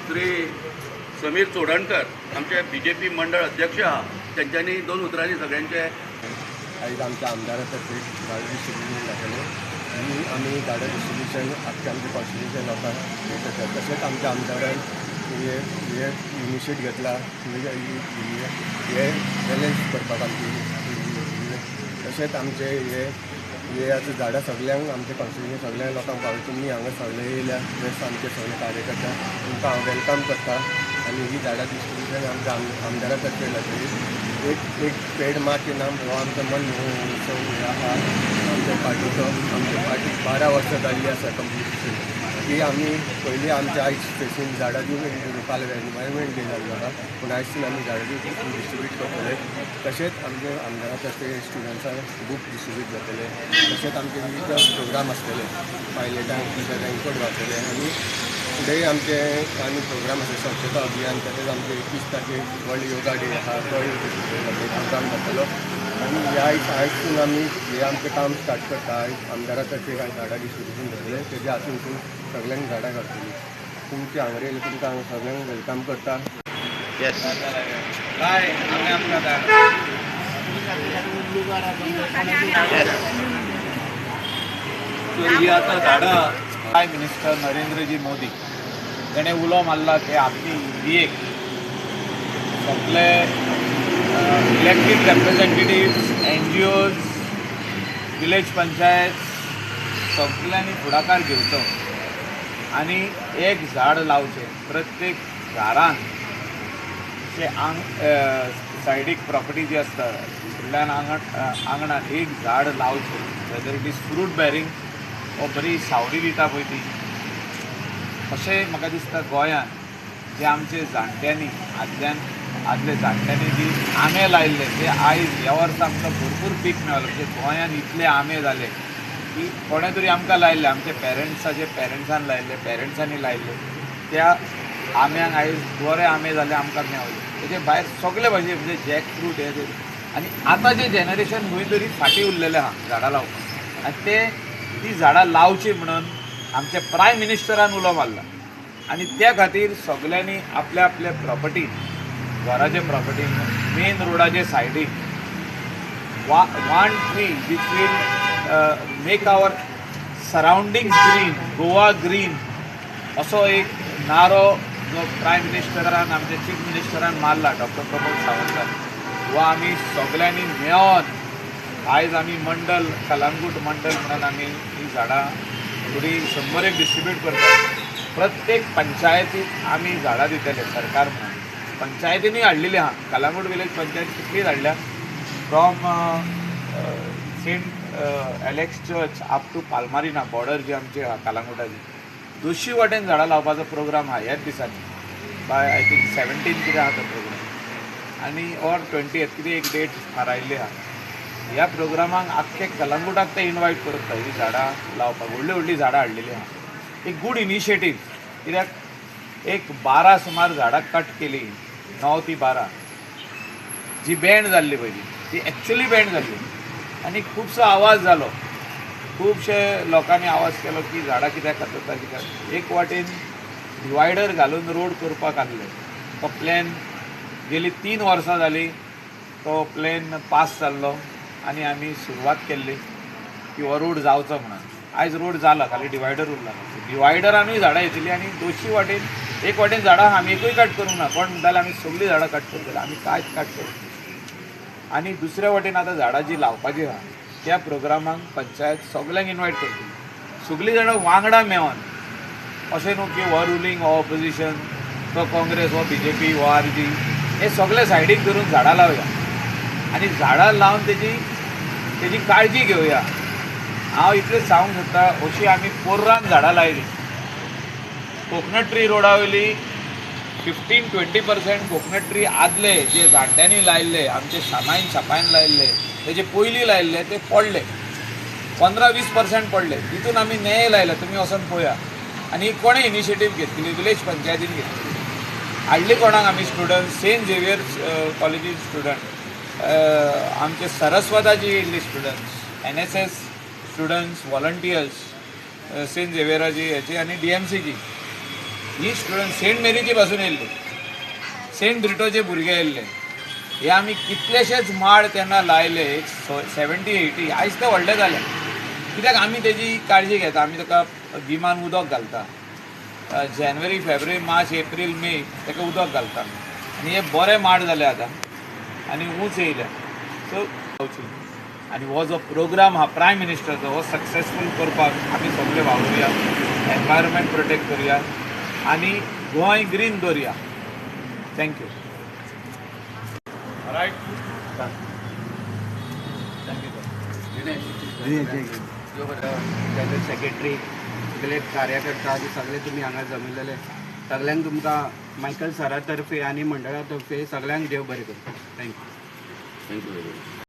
श्री समीर चोडणकर आमचे BJP मंडळ अध्यक्ष आहा त्यांच्यानी 2 उतरांनी सगळ्यांचे आयज आमच्या आमदारातर्फे झाडां डिस्ट्रिब्युशन जातलें आनी आमी झाडां डिस्ट्रिब्युशन आख्या आमच्या कॉन्स्टिट्युशन लोकांक करतात. तशेंच आमच्या आमदारान हे इनिशिएट घेतला हे बॅलन्स करपाक आमची. तशेंच आमचे हे आतां झाडां सगळ्यांक आमच्या कॉन्स्टिट्युशन सगळ्या लोकांक पावता. तुमी हांगा सगळे येयल्या प्लस आमचे सगळे कार्यकर्ता तुमकां हांव वेलकम करता. आनी ही झाडां डिस्ट्रिब्युशन आमच्या आमदारातर्फे जातली. एक पेड माँ के नाम हो आमचो मन उत्सव आहा आमच्या पार्टीचो. आमच्या पार्टीक 12 वर्सां जाल्ली आसा कंप्लीट. ही आमी पयलीं आमच्या आयज स्पेसिफीक झाडां दिवपाक एनवायरमेंट डे जाल्लो आहा पूण आयजसून आमी झाडां डिस्ट्रिब्यूट करतले. तशेंच आमचे आमदारातर्फे स्टुडंट्सांक बूक डिस्ट्रिब्यूट जातले. तशेंच आमचे विविध प्रोग्राम आसतले पायलटांक रेनकोट घालतले आनी फुडेंय आमचे आनी प्रोग्राम आसा स्वच्छता अभियान. तशेंच आमचे 21 तारखेक वर्ल्ड योगा डे आहा तो प्रोग्राम जातलो. आनी आयजसून आमी हे आमचें काम स्टार्ट करता. आयज आमदारातर्फे कांय झाडां डिस्ट्रिब्युशन जातलें तेजे हातूंतून सगळ्यांक झाडां घालतलीं. तुमचे हांगा येयले तुमकां हांगा सगळ्यांक वेलकम करता. येस काय आम्ही आमकां ही आता झाडां प्रायम मिनिस्टर नरेंद्रजी मोदी ताणें उलो मारला की आपली इंडियेक सगळे इलेक्टेड रेप्रेझेंटेटिव्स NGOज विलेज पंचायत सगळ्यांनी फुडाकार घेवचो आनी एक झाड लावचें. प्रत्येक घरान जे सायडीक प्रॉपर्टी जी आसता फुडल्यान आंगणात एक झाड लावचें. Whether it is fruit bearing वो बरी सावळी दिता पळय ती. अशें म्हाका दिसता गोंयान जे आमचे जाणट्यांनी आदले जाणट्यांनी जी आंबे लायिल्ले ते आयज ह्या वर्सा आमकां भरपूर पीक मेळ्ळो. म्हणजे गोंयान इतले आंबे जाले की कोणे तरी आमकां लायिल्ले आमचे पेरंट्सान लायिल्ले पेरंट्सांनी लायिल्ले त्या आंब्यांक आयज बरे आंबे जाले आमकां मेळ्ळे. तेजे भायर सगळे भाशे म्हणजे जॅक फ्रूट हे आनी आतां जे जेनरेशन खंय तरी फाटीं उरलेलें आहा झाडां लावपाक आनी ती झाडां लावची म्हणून आमच्या प्रायम मिनिस्टरान उलो मारला. आनी त्या खातीर सगळ्यांनी आपल्या आपल्या प्रॉपर्टीन घराचे प्रॉपर्टीन मेन रोडाचे सायडीक 1 tree which will make our surroundings green Goa green असो एक नारो जो प्रायम मिनिस्टरान आमच्या चीफ मिनिस्टरान मारला डॉक्टर प्रमोद सावंतान वो आमी सगळ्यांनी मेळोन आयज आमी मंडल कलंगूट मंडल म्हणून आमी ही झाडां थोडी 100 डिस्ट्रिब्यूट करतात. प्रत्येक पंचायतीक आमी झाडां दितले सरकार म्हणून. पंचायतींनी हाडलेली आहा कलंगूट विलेज पंचायत कितलीच हाडल्या from saint Alex church up to Palmarina border जी आमची आहा कलंगूटाची 200 वाटेन झाडां लावपाचो प्रोग्राम आहा ह्याच दिसांनी बाय आय थिंक 17 कितें आहा तो प्रोग्राम आनी ऑर 20 कितें एक डेट थारायल्ली आहा. ह्या प्रोग्रामाक आख्खे कलंगूटाक ते इनवायट करता ही झाडां लावपाक. व्हडली झाडां हाडलेली आहा. एक गूड इनिशिएटीव कित्याक एक 12 सुमार झाडां कट केली 9 ती 12 जी बँड जाल्ली पयली ती एक्चुअली बँड जाल्ली आनी खुबसो आवाज जालो. खुबशे लोकांनी आवाज केलो की झाडां कित्याक कातरता कित्याक. एक वाटेन डिवायडर घालून रोड करपाक आहले तो प्लॅन गेली 3 वर्सां जाली तो प्लॅन पास जाल्लो आनी आमी सुरवात केल्ली की हो रोड जावचो म्हणून. आयज रोड जाला खाली डिवायडर उरला. डिवायडरानूय झाडां येतली आनी 200 वाटेन एक वाटेन झाडां आमी एकूय कट करूंक ना कोण जाल्यार आमी सगळीं झाडां कट करतले आमी कांयच कट करतले. आनी दुसऱ्या वाटेन आतां झाडां जी लावपाची आहा त्या प्रोग्रामाक पंचायत सगळ्यांक इनवायट करतली. सगळीं जाणां वांगडा मेळोन अशें न्हू की हो रुलींग हो ऑपोजिशन तो काँग्रेस हो BJP हो RG हे सगळे सायडीक धरून झाडां लावया आनी झाडां लावन तेजी काळजी घेवया. हांव इतलें सांगूंक सोदता अशीं आमी पोर्रान झाडां लायलीं. कोकोनट ट्री रोडा वयली 15-20% कोकोनट ट्री आदले जे जाणट्यांनी लायिल्ले आमचे छापायन लायिल्ले तेजे पयलीं लायिल्ले ते पडले 15-20% पडले. तितून आमी नेये लायले तुमी वचोन पळया. आनी कोणें इनिशिएटीव घेतली विलेज पंचायतीन घेतली. हाडली कोणाक आमी स्टुडंट सेंट झेवियर्स कॉलेजी स्टुडंट आमचे सरस्वताची येयल्ली students NSS students volunteers saint झेवियराची हेची आनी DMCची ही स्टुडंट सेंट मेरीचे पासून येयल्ले, सेंट ब्रिटोचे भुरगे येयल्ले. हे आमी कितलेशेच माड तेन्ना लायले 70-80 आयज ते व्हडले जाले. कित्याक आमी तेजी काळजी घेता. आमी ताका गिमान उदक घालता. जानेवारी, फेब्रुवारी, मार्च, एप्रील, मे ताका उदक घालता. आनी हे बरे माड जाले आतां आनी ऊंच येयल्या. सो आनी हो जो प्रोग्राम हा प्रायम मिनिस्टरचो हो सक्सेसफूल करपाक आमी सगळे वावुरया, एनवायरमेंट प्रोटेक्ट करुया आनी Goa green दवरया. Thank you. General secretary सगळे कार्यकर्ता आनी सगळे तुमी हांगा जमिल्लेले सगळ्यांक तुमकां मायकल सरा तर्फे आनी मंडळा तर्फे सगळ्यांक देव बरें करूं. थँक्यू. थँक्यू.